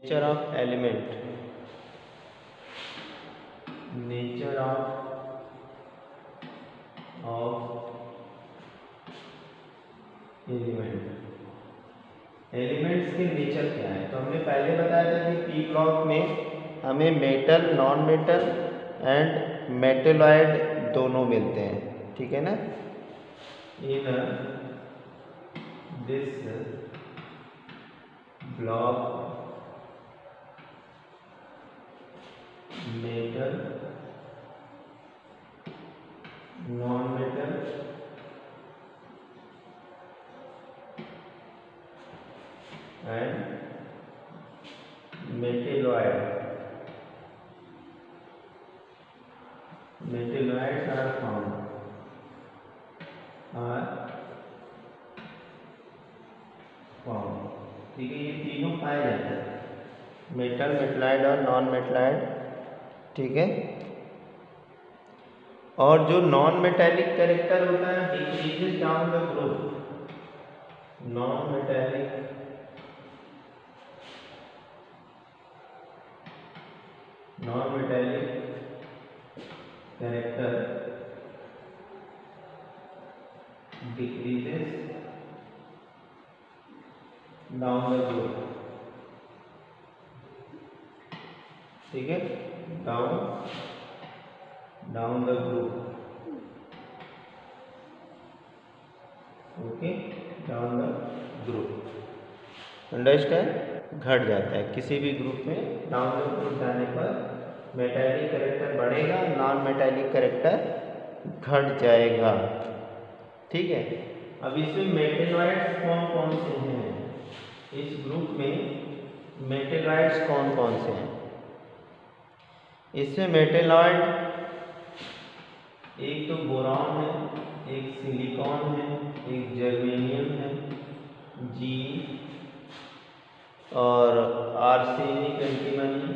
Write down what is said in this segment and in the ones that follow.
Nature of element, nature of elements के nature क्या है। तो हमने पहले बताया था कि पी ब्लॉक में हमें metal, non metal and metalloid दोनों मिलते हैं, ठीक है ना। In this block metal, non metal and metalloids are found, ठीक है। ये तीनों पाए जाते हैं, मेटल, मेटलॉइड और नॉन मेटलॉइड, ठीक है। और जो नॉन मेटेलिक कैरेक्टर होता है decreases down the group, non metallic character decreases down the group, ठीक है, down the group, okay, down the group, understand, घट जाता है किसी भी ग्रुप में। डाउन द ग्रुप जाने पर मेटैलिक कैरेक्टर बढ़ेगा, नॉन मेटैलिक कैरेक्टर घट जाएगा, ठीक है। अब इसमें मेटेलॉइड्स कौन कौन से हैं, इस ग्रुप में मेटेलॉइड्स कौन कौन से हैं। इसमें मेटेलॉइड एक तो बोरॉन है, एक सिलिकॉन है, एक जर्मेनियम है, जी और arsenic antimony,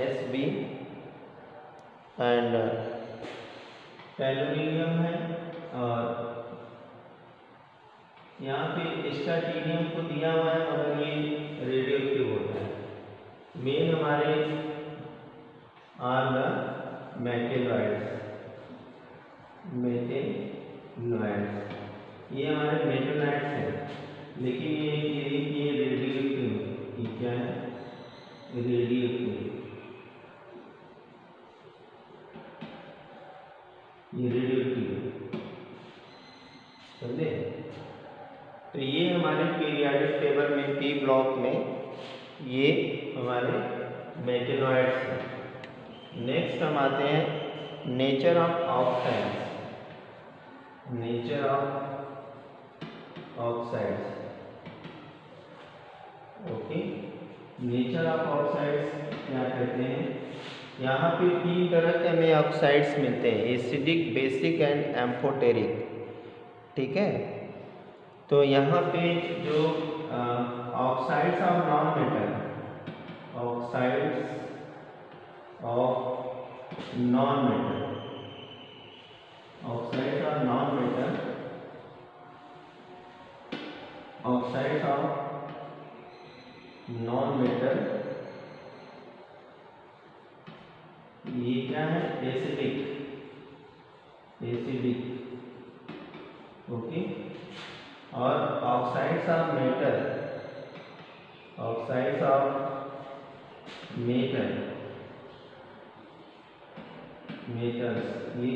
SB and tellurium है। और यहाँ पे स्टार्टीनियम को दिया हुआ है मगर ये रेडियो एक्टिव होता है। मेन हमारे आर द मेटेलॉइड्स, ये हमारे मेटेलॉइड्स हैं, लेकिन ये रेडियो एक्टिव, ये क्या है, रेडियो एक्टिव, ये रेडियो एक्टिव, समझे। तो ये हमारे पीरियोडिक टेबल में पी ब्लॉक में ये हमारे मेटेलॉइड्स हैं। नेक्स्ट हम आते हैं nature of oxides, nature of oxides, okay. Nature of oxides क्या कहते हैं, यहाँ पे तीन तरह के हमें ऑक्साइड्स मिलते हैं, एसिडिक, बेसिक एंड एम्फोटेरिक, ठीक है। तो यहाँ पे जो oxides of non metal, oxides of non metal, oxides of non metal, oxides of non metal, ये क्या है, एसिडिक, ओके। और oxides of metal, oxides of metals, ये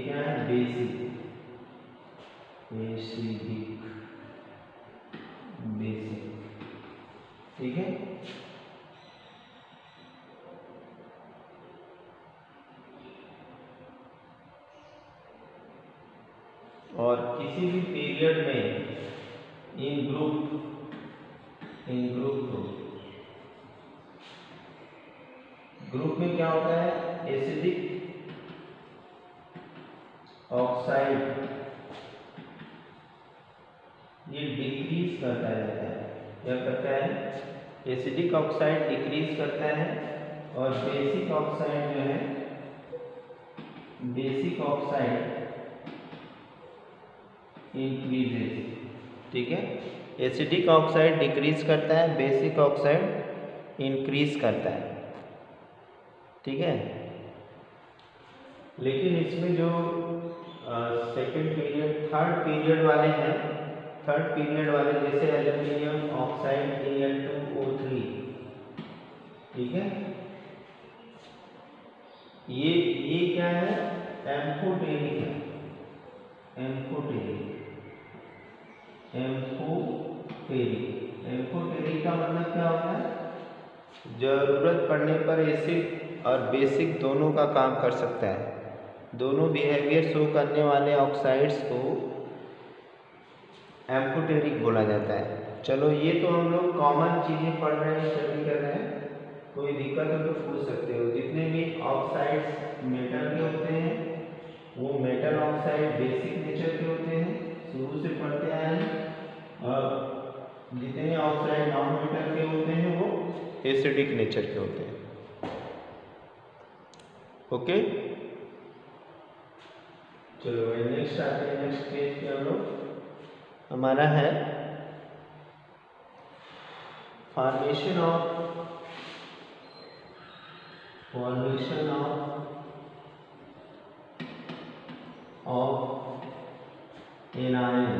क्या है, बेसिक, ठीक है। और किसी भी पीरियड में इन ग्रुप में क्या होता है, एसिडिक ऑक्साइड ये डिक्रीज करता रहता है, क्या करता है, एसिडिक ऑक्साइड डिक्रीज करता है, और बेसिक ऑक्साइड जो है, बेसिक ऑक्साइड इंक्रीजेस, ठीक है। एसिडिक ऑक्साइड डिक्रीज करता है, बेसिक ऑक्साइड इंक्रीज करता है, ठीक है। लेकिन इसमें जो सेकंड पीरियड थर्ड पीरियड वाले हैं, थर्ड पीरियड वाले जैसे एल्यूमिनियम ऑक्साइड Al2O3, ठीक है, ये क्या है, एम्फोटेरिक है, एम्फोटेरिक, एम्फोटेरिक। एम्फोटेरिक का मतलब क्या होता है, जरूरत पड़ने पर एसिड और बेसिक दोनों का काम कर सकता है। दोनों बिहेवियर शो करने वाले ऑक्साइड्स को एम्फोटेरिक बोला जाता है। चलो ये तो हम लोग कॉमन चीज़ें पढ़ रहे हैं, स्टडी कर रहे हैं, कोई दिक्कत हो तो पूछ सकते हो। जितने भी ऑक्साइड्स मेटल के होते हैं वो मेटल ऑक्साइड बेसिक नेचर के होते हैं, शुरू से पढ़ते आए हैं। और जितने ऑक्साइड नॉन मेटल के होते हैं वो एसिडिक नेचर के होते हैं। ओके, चलो नेक्स्ट आते हैं। नेक्स्ट पेज पे हम लोग हमारा है फॉर्मेशन ऑफ एनायन,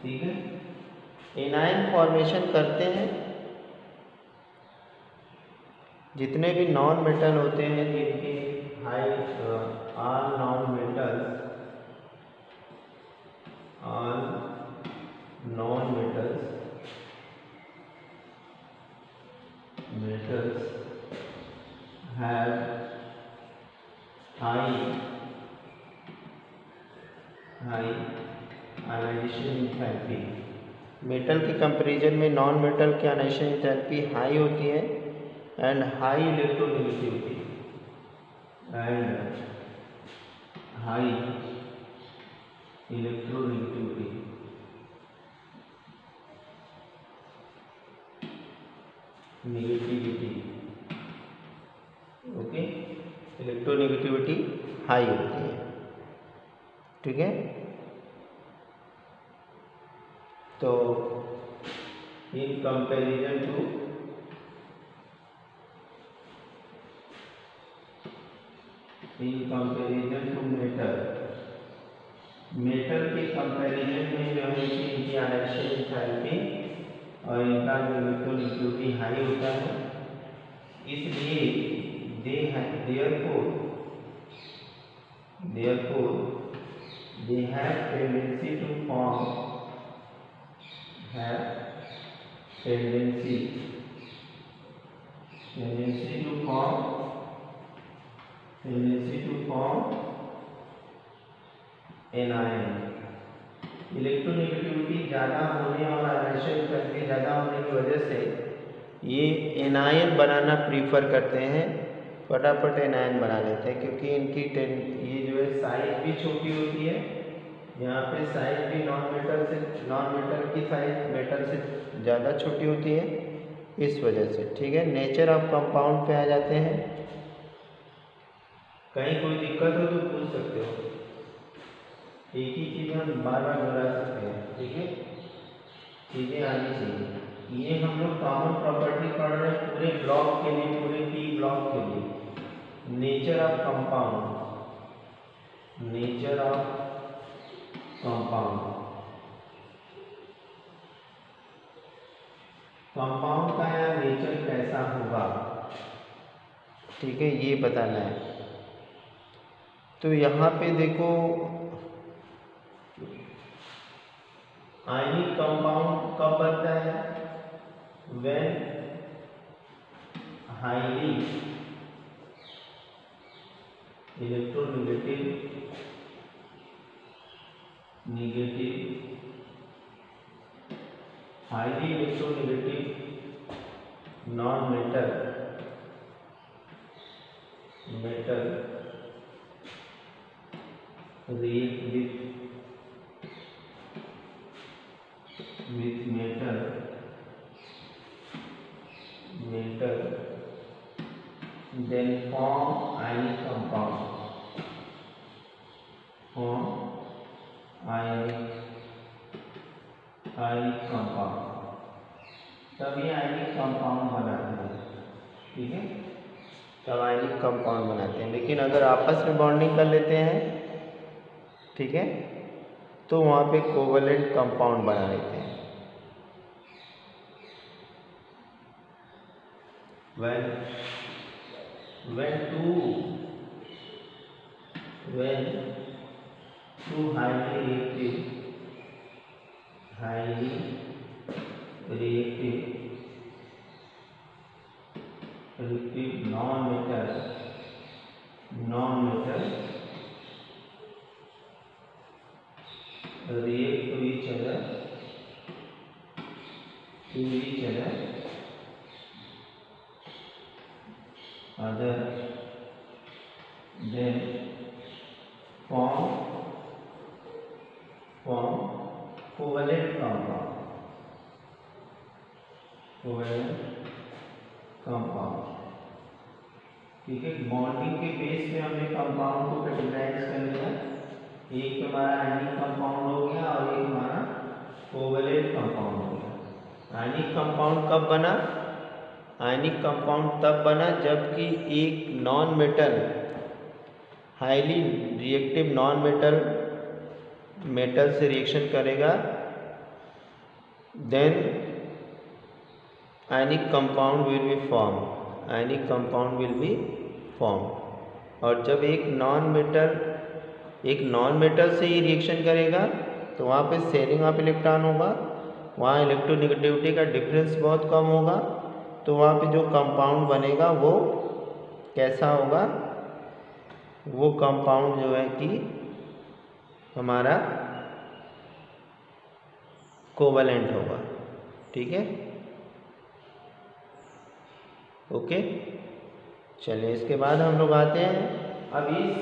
ठीक है। एनायन फॉर्मेशन करते हैं जितने भी नॉन मेटल होते हैं, जिनकी high all non metals, all non-metals have high ionisation enthalpy. Metal के कंपैरिजन में नॉन मेटल की आयनाइजेशन एंथैल्पी हाई होती है and high electronegativity okay, electronegativity high होती है, ठीक है। तो इन कंपैरिजन टू मेटल के कंपैरिजन में जो है कि इनकी आयनाइजेशन एंथैल्पी और इनका जो इलेक्ट्रोनेगेटिविटी हाई होता है, इसलिए therefore they have tendency to form anion. Electronegativity ज़्यादा होने और आयनाइजेशन एंथैल्पी ज़्यादा होने की वजह से ये एनायन बनाना प्रीफर करते हैं, फटाफट एनायन बना लेते हैं, क्योंकि इनकी ये जो है साइज भी छोटी होती है। यहाँ पे साइज भी नॉन मेटल की साइज मेटल से ज़्यादा छोटी होती है, इस वजह से, ठीक है। नेचर ऑफ कंपाउंड पे आ जाते हैं। कहीं कोई दिक्कत हो तो पूछ सकते हो, एक ही चीज़ हम बार बार दोहरा सकते हैं, ठीक है, चीज़ें आनी चाहिए। ये हम लोग कॉमन प्रॉपर्टी पढ़ रहे हैं पूरे ब्लॉक के लिए, पूरे P ब्लॉक के लिए। नेचर ऑफ कंपाउंड कंपाउंड का या नेचर कैसा होगा, ठीक है, ये बताना है। तो यहाँ पे देखो आयनिक कंपाउंड कब बनता है, when highly electronegative non metal react with metal then form ionic compound ionic compound, तब ये आयनिक कंपाउंड बनाते हैं। ठीक है, तब आयनिक कंपाउंड बनाते हैं। लेकिन अगर आपस में बॉन्डिंग कर लेते हैं, ठीक है, तो वहाँ पे कोवेलेंट कंपाउंड बना लेते हैं। when two highly reactive non-metal react to each other other then form covalent compound। ठीक है, बॉन्डिंग के बेस पे हमने कंपाउंड को कैटेगराइज कर लिया। एक हमारा आयनिक कंपाउंड हो गया और एक हमारा कोवेलेंट कंपाउंड हो गया। आयनिक कंपाउंड कब बना? आयनिक कंपाउंड तब बना जबकि एक non metal highly reactive non metal से रिएक्शन करेगा, then ionic compound will be form. और जब एक नॉन मेटल से ही रिएक्शन करेगा तो वहाँ पे शेयरिंग ऑफ इलेक्ट्रॉन होगा, वहाँ इलेक्ट्रोनेगेटिविटी का डिफरेंस बहुत कम होगा, तो वहाँ पे जो कंपाउंड बनेगा वो कैसा होगा? वो कंपाउंड जो है कि हमारा कोवेलेंट होगा। ठीक है, ओके। चलिए, इसके बाद हम लोग आते हैं अब इस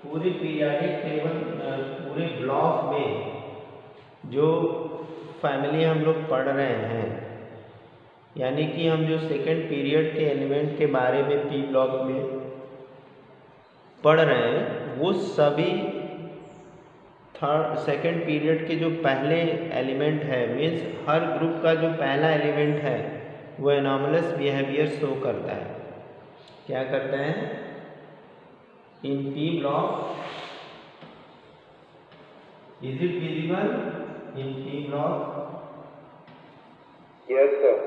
पूरे पीरियोडिक टेबल पूरे ब्लॉक में जो फैमिली हम लोग पढ़ रहे हैं, यानी कि हम जो सेकंड पीरियड के एलिमेंट के बारे में पी ब्लॉक में पढ़ रहे हैं, वो सभी सेकंड पीरियड के जो पहले एलिमेंट है, मीन्स हर ग्रुप का जो पहला एलिमेंट है वो एनॉमलस बिहेवियर शो करता है। क्या करता है? In P block, is it visible in P block? Yes sir.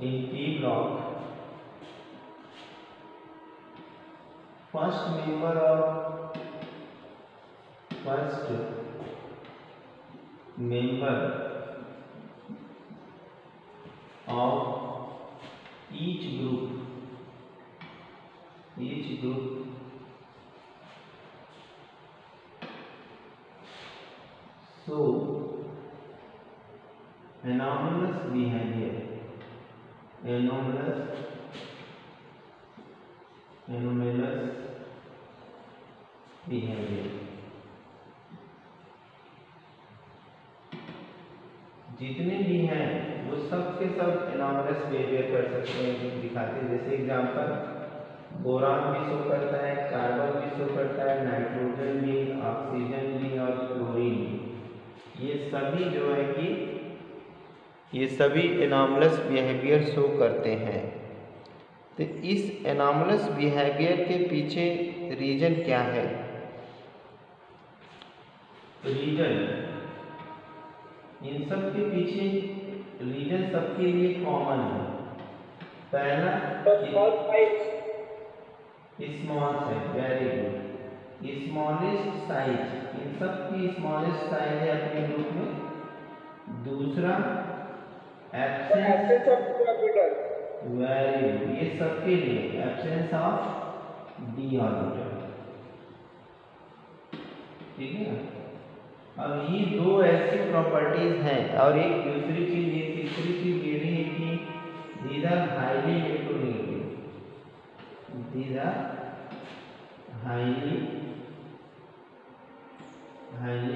In P block first member of each group so anomalous behavior जितने भी हैं वो सब के सब एनॉमलस बिहेवियर कर सकते हैं, दिखाते हैं। जैसे एग्जांपल, बोरान भी शो करता है, कार्बन भी शो करता है, नाइट्रोजन भी, ऑक्सीजन भी और क्लोरीन भी। ये सभी जो है कि ये सभी एनॉमलस बिहेवियर शो करते हैं। तो इस एनॉमलस बिहेवियर के पीछे रीजन क्या है? रीजन, इन सब के पीछे रीजन सबके लिए कॉमन है। पहला small size, very good, smallest size, इन सब की स्मॉलेस्ट साइज है अपने ग्रुप में। दूसरा absence of orbital, very good, ये सबके लिए एब्सेंस ऑफ डी ऑर्बिटल। ठीक है, अब ये दो ऐसी प्रॉपर्टीज हैं। और एक दूसरी चीज, ये तीसरी चीज ये भी है कि these are highly electronegative, these are highly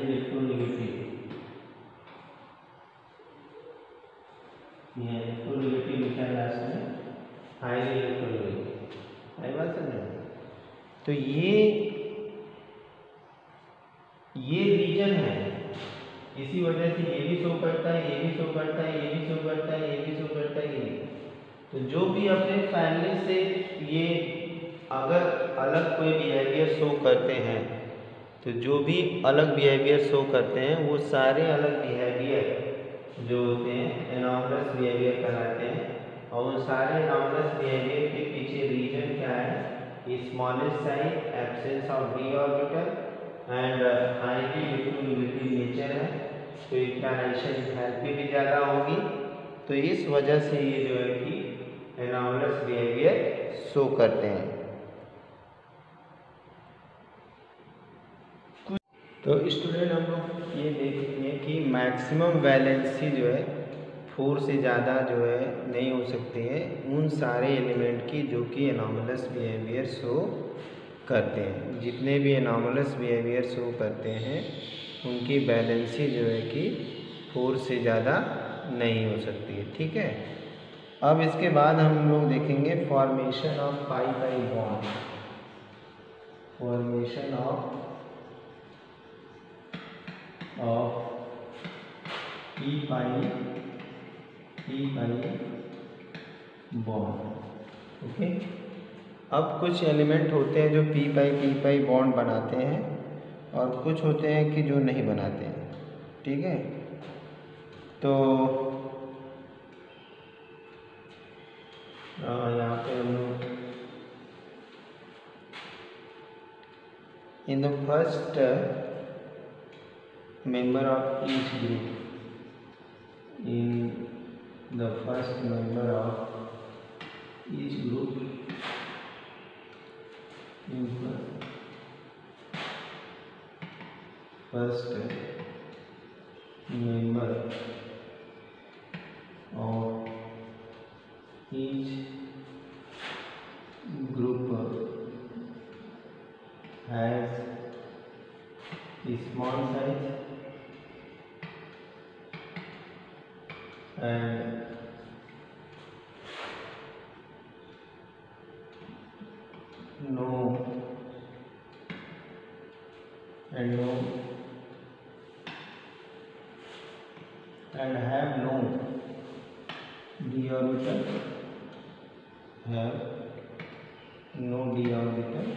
electronegative, ये इलेक्ट्रोनेगेटिव लिखा है लास्ट में, हाईली इलेक्ट्रोनेगेटिव। आई बात समझ? तो ये रीजन है वजह से ये भी शो करता है, ये भी शो करता है, ये भी शो करता है, ये भी शो करता है, ये। तो जो भी अपने फैमिली से ये अगर अलग कोई बिहेवियर शो करते हैं, तो जो भी अलग बिहेवियर शो करते हैं वो सारे अलग बिहेवियर जो होते हैं एनॉमलस बिहेवियर कहलाते हैं। और उन सारे एनॉमलस बिहेवियर के पीछे रीजन क्या है? Smallest size, absence of D orbital and highly liquid nature है, तो इंक्लिनेशन एंथैल्पी भी ज़्यादा होगी। तो इस वजह से ये जो है कि एनॉमलस बिहेवियर शो करते हैं। तो स्टूडेंट हम लोग ये देखेंगे कि मैक्सिमम वैलेंसी जो है 4 से ज़्यादा जो है नहीं हो सकती है उन सारे एलिमेंट की जो कि एनॉमलस बिहेवियर शो करते हैं। जितने भी एनॉमलस बिहेवियर शो करते हैं उनकी वैलेंसी जो है कि 4 से ज़्यादा नहीं हो सकती है। ठीक है, अब इसके बाद हम लोग देखेंगे formation of pi pi bond. Formation of P pi bond. Okay, अब कुछ एलिमेंट होते हैं जो पी पाई बॉन्ड बनाते हैं और कुछ होते हैं कि जो नहीं बनाते हैं। ठीक है, तो यहाँ पे हम लोग in the first member of each group, in the first member of each group, in first member of each group has a small size and have no d orbital, have no d orbital,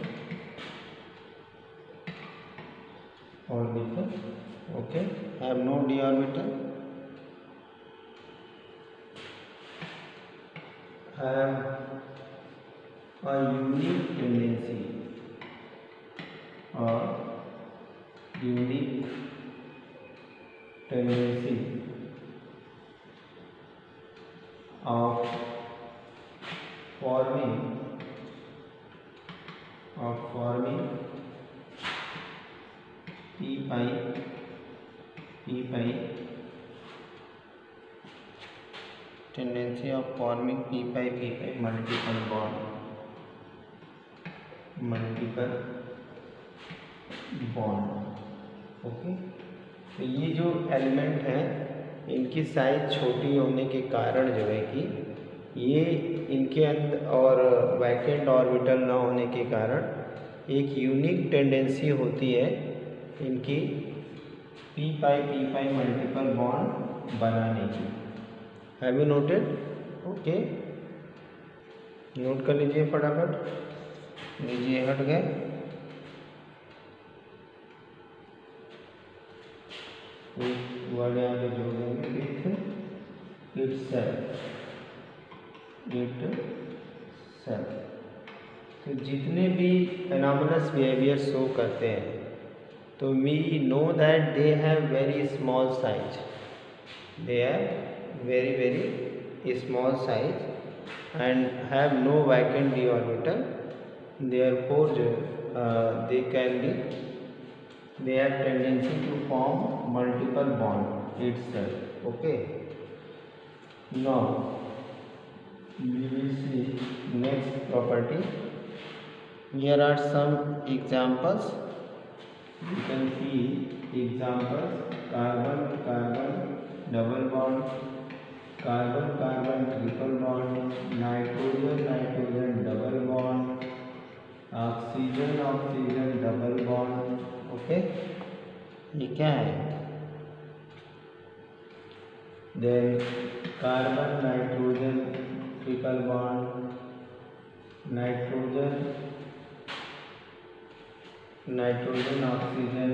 okay, have no d orbital, have a unique tendency or unique tendency of forming p pi tendency of forming p pi multiple bond, okay. तो ये जो element हैं इनकी size छोटी होने के कारण जो है कि ये इनके अंदर और वैकेंट ऑर्बिटल ना होने के कारण एक यूनिक टेंडेंसी होती है इनकी पी पाई मल्टीपल बॉन्ड बनाने की। Have you noted? Okay, note कर लीजिए फटाफट। लीजिए, हट गए। वर्ड यहाँ पे जोड़ देंगे इटसेल्फ। तो जितने भी एनॉमलस बिहेवियर शो करते हैं तो we know that they have very small size, they have very small size and have no vacant d orbital, therefore they have tendency to form multiple bond itself. Okay, now we will see next property. Here are some examples. You can see examples: carbon double bond, carbon triple bond, nitrogen double bond, oxygen double bond. Okay, ये क्या है? Then carbon nitrogen triple bond, nitrogen oxygen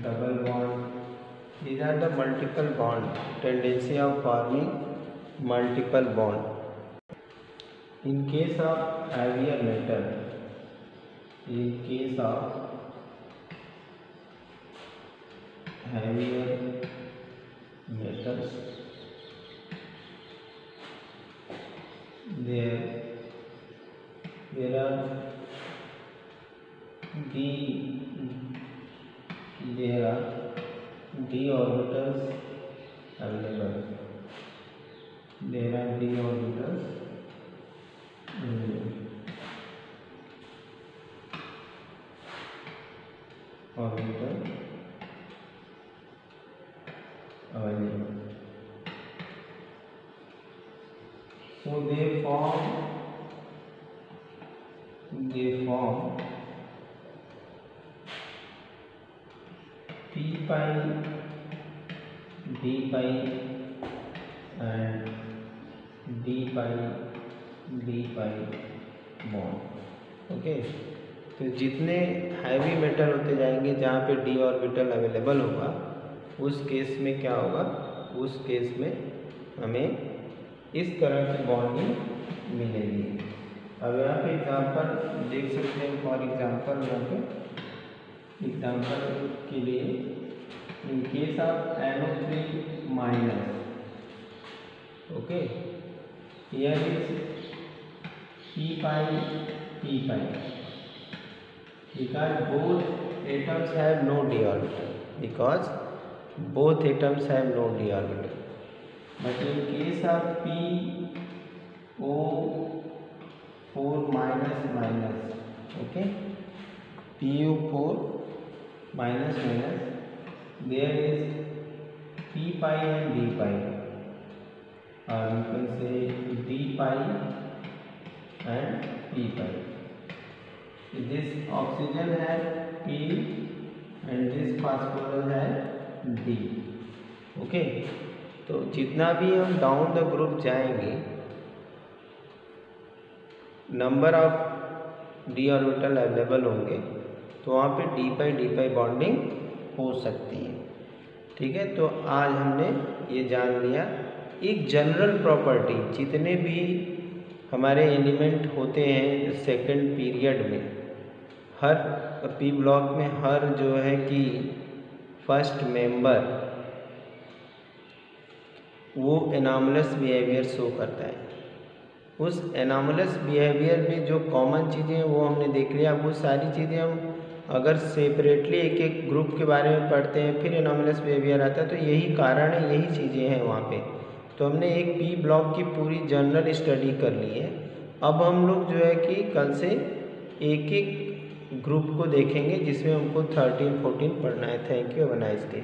double bond. These are the multiple bond, tendency of forming multiple bond. In case of heavier metal, metals, there are d orbitals available. So they form p pi, d pi and d pi bond. Okay, तो जितने heavy metal होते जाएंगे जहाँ पे d orbital available होगा, उस case में क्या होगा, उस केस में हमें इस तरह की बॉन्डिंग मिलेगी. अब यहाँ पे एग्जांपल देख सकते हैं. फॉर एग्जांपल यहाँ पे एग्जांपल के लिए in case of NO3 minus, okay, here is p pi because both atoms have no d orbital, but in case of PO4 minus, okay, PO4 minus, there is p pi and d pi, or you can say d pi and p pi. This oxygen है p and this phosphorus है d. Okay, तो जितना भी हम down the group जाएंगे, number of D orbital available होंगे, तो वहाँ पे d pi बॉन्डिंग हो सकती है. ठीक है, तो आज हमने ये जान लिया एक जनरल प्रॉपर्टी. जितने भी हमारे एलिमेंट होते हैं सेकंड पीरियड में, हर पी ब्लॉक में हर जो है कि फर्स्ट मेंबर वो एनामलस बिहेवियर शो करता है. उस एनामलस बिहेवियर में जो कॉमन चीज़ें हैं वो हमने देख लिया. वो सारी चीज़ें हम अगर सेपरेटली एक एक ग्रुप के बारे में पढ़ते हैं, फिर एनामलस बिहेवियर आता है, तो यही कारण है, यही चीज़ें हैं वहाँ पे. तो हमने एक पी ब्लॉक की पूरी जनरल स्टडी कर ली है. अब हम लोग जो है कि कल से एक एक ग्रुप को देखेंगे जिसमें हमको 13-14 पढ़ना है. Thank you, have a nice day.